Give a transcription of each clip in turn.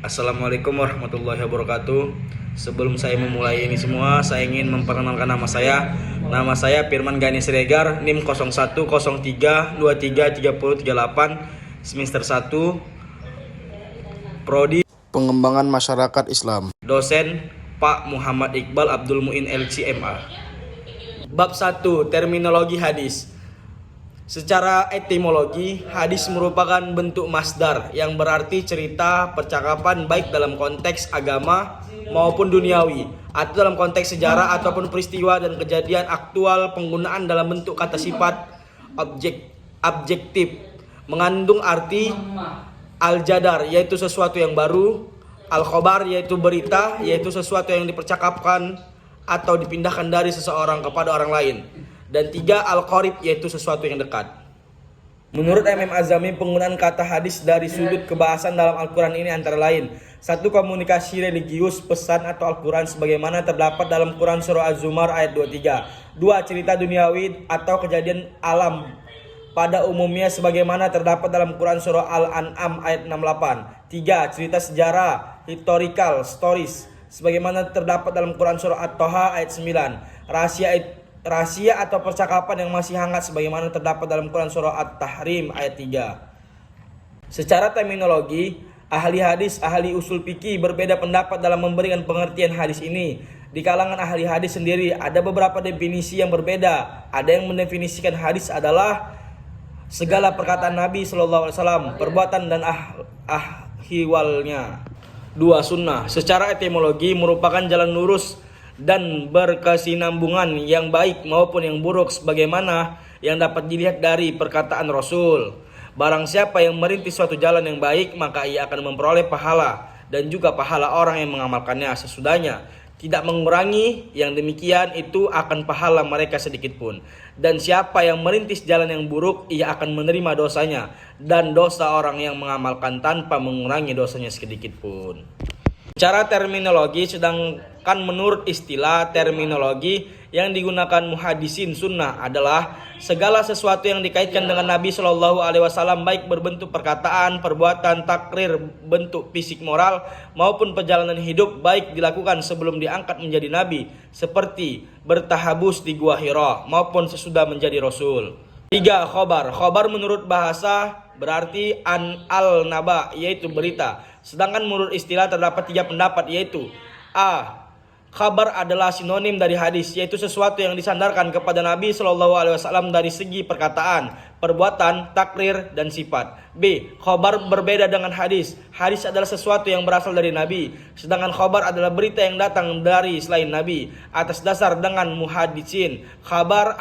Assalamualaikum warahmatullahi wabarakatuh. Sebelum saya memulai ini semua, saya ingin memperkenalkan nama saya. Nama saya Firman Gani Siregar, NIM 0103233038, semester 1, Prodi Pengembangan Masyarakat Islam. Dosen Pak Muhammad Iqbal Abdul Muin LCMA. Bab 1. Terminologi hadis. Secara etimologi, hadis merupakan bentuk masdar yang berarti cerita, percakapan baik dalam konteks agama maupun duniawi, atau dalam konteks sejarah ataupun peristiwa dan kejadian aktual. Penggunaan dalam bentuk kata sifat objektif mengandung arti al-jadar, yaitu sesuatu yang baru, al-khobar, yaitu berita, yaitu sesuatu yang dipercakapkan atau dipindahkan dari seseorang kepada orang lain. Dan 3. Al-Qorib, yaitu sesuatu yang dekat. Menurut MM Azami, penggunaan kata hadis dari sudut kebahasan dalam Al-Quran ini antara lain: 1. Komunikasi religius, pesan atau Al-Quran sebagaimana terdapat dalam Quran Surah Az-Zumar ayat 23. 2. Cerita duniawi atau kejadian alam pada umumnya sebagaimana terdapat dalam Quran Surah Al-An'am ayat 68. 3. Cerita sejarah, historical stories sebagaimana terdapat dalam Quran Surah At-Toha ayat 9. Rahasia atau percakapan yang masih hangat sebagaimana terdapat dalam Quran Surah At-Tahrim ayat 3. Secara terminologi, ahli hadis, ahli usul fikih berbeda pendapat dalam memberikan pengertian hadis ini. Di kalangan ahli hadis sendiri ada beberapa definisi yang berbeda. Ada yang mendefinisikan hadis adalah segala perkataan Nabi SAW, perbuatan dan ahwalnya. 2. Sunnah. Secara etimologi merupakan jalan lurus dan berkesinambungan yang baik maupun yang buruk sebagaimana yang dapat dilihat dari perkataan Rasul. Barang siapa yang merintis suatu jalan yang baik, maka ia akan memperoleh pahala dan juga pahala orang yang mengamalkannya sesudahnya, tidak mengurangi. Yang demikian itu akan pahala mereka sedikit pun. Dan siapa yang merintis jalan yang buruk, ia akan menerima dosanya dan dosa orang yang mengamalkan tanpa mengurangi dosanya sedikit pun. Secara terminologi, sedangkan menurut istilah terminologi yang digunakan muhadisin sunnah adalah segala sesuatu yang dikaitkan dengan Nabi Shallallahu Alaihi Wasallam, baik berbentuk perkataan, perbuatan, takrir, bentuk fisik, moral maupun perjalanan hidup, baik dilakukan sebelum diangkat menjadi Nabi seperti bertahabus di Gua Hira maupun sesudah menjadi Rasul. 3. Khobar. Khobar menurut bahasa berarti al-naba, yaitu berita. Sedangkan menurut istilah terdapat 3 pendapat, yaitu: A. Khabar adalah sinonim dari hadis, yaitu sesuatu yang disandarkan kepada Nabi SAW dari segi perkataan, perbuatan, takrir, dan sifat. B. Khabar berbeda dengan hadis. Hadis adalah sesuatu yang berasal dari Nabi, sedangkan khabar adalah berita yang datang dari selain Nabi. Atas dasar dengan muhadisin, khabar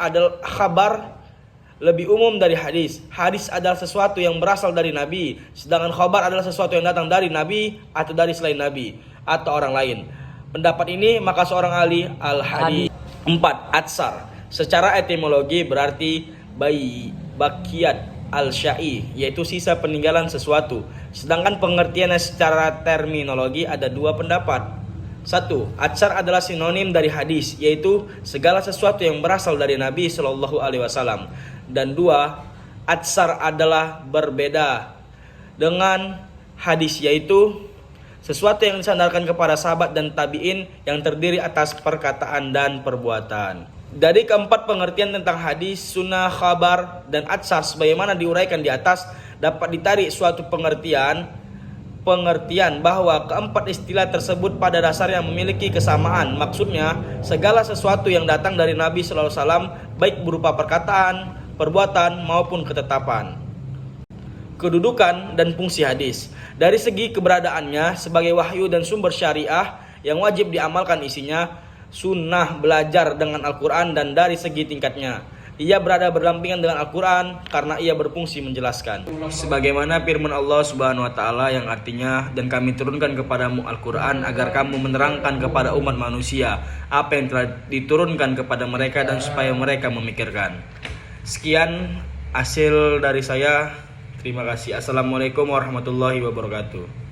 lebih umum dari hadis. Hadis adalah sesuatu yang berasal dari Nabi, sedangkan khabar adalah sesuatu yang datang dari Nabi atau dari selain Nabi atau orang lain. Pendapat ini maka seorang ahli al-hadis. 4. Atsar. Secara etimologi berarti bakiyat al-syai, yaitu sisa peninggalan sesuatu. Sedangkan pengertiannya secara terminologi ada 2 pendapat. 1. Atsar adalah sinonim dari hadis, yaitu segala sesuatu yang berasal dari Nabi Shallallahu Alaihi Wasallam. Dan 2. Atsar adalah berbeda dengan hadis, yaitu sesuatu yang disandarkan kepada sahabat dan tabi'in yang terdiri atas perkataan dan perbuatan. Dari keempat pengertian tentang hadis, sunnah, khabar, dan atsar sebagaimana diuraikan di atas, dapat ditarik suatu pengertian bahwa keempat istilah tersebut pada dasarnya memiliki kesamaan. Maksudnya, segala sesuatu yang datang dari Nabi SAW, baik berupa perkataan, perbuatan, maupun ketetapan. Kedudukan dan fungsi hadis. Dari segi keberadaannya sebagai wahyu dan sumber syariah yang wajib diamalkan isinya, sunnah belajar dengan Al-Quran, dan dari segi tingkatnya, ia berada berdampingan dengan Al-Quran karena ia berfungsi menjelaskan. Sebagaimana firman Allah Subhanahu wa Ta'ala yang artinya, dan kami turunkan kepadamu Al-Quran agar kamu menerangkan kepada umat manusia apa yang telah diturunkan kepada mereka dan supaya mereka memikirkan. Sekian hasil dari saya. Terima kasih. Assalamualaikum warahmatullahi wabarakatuh.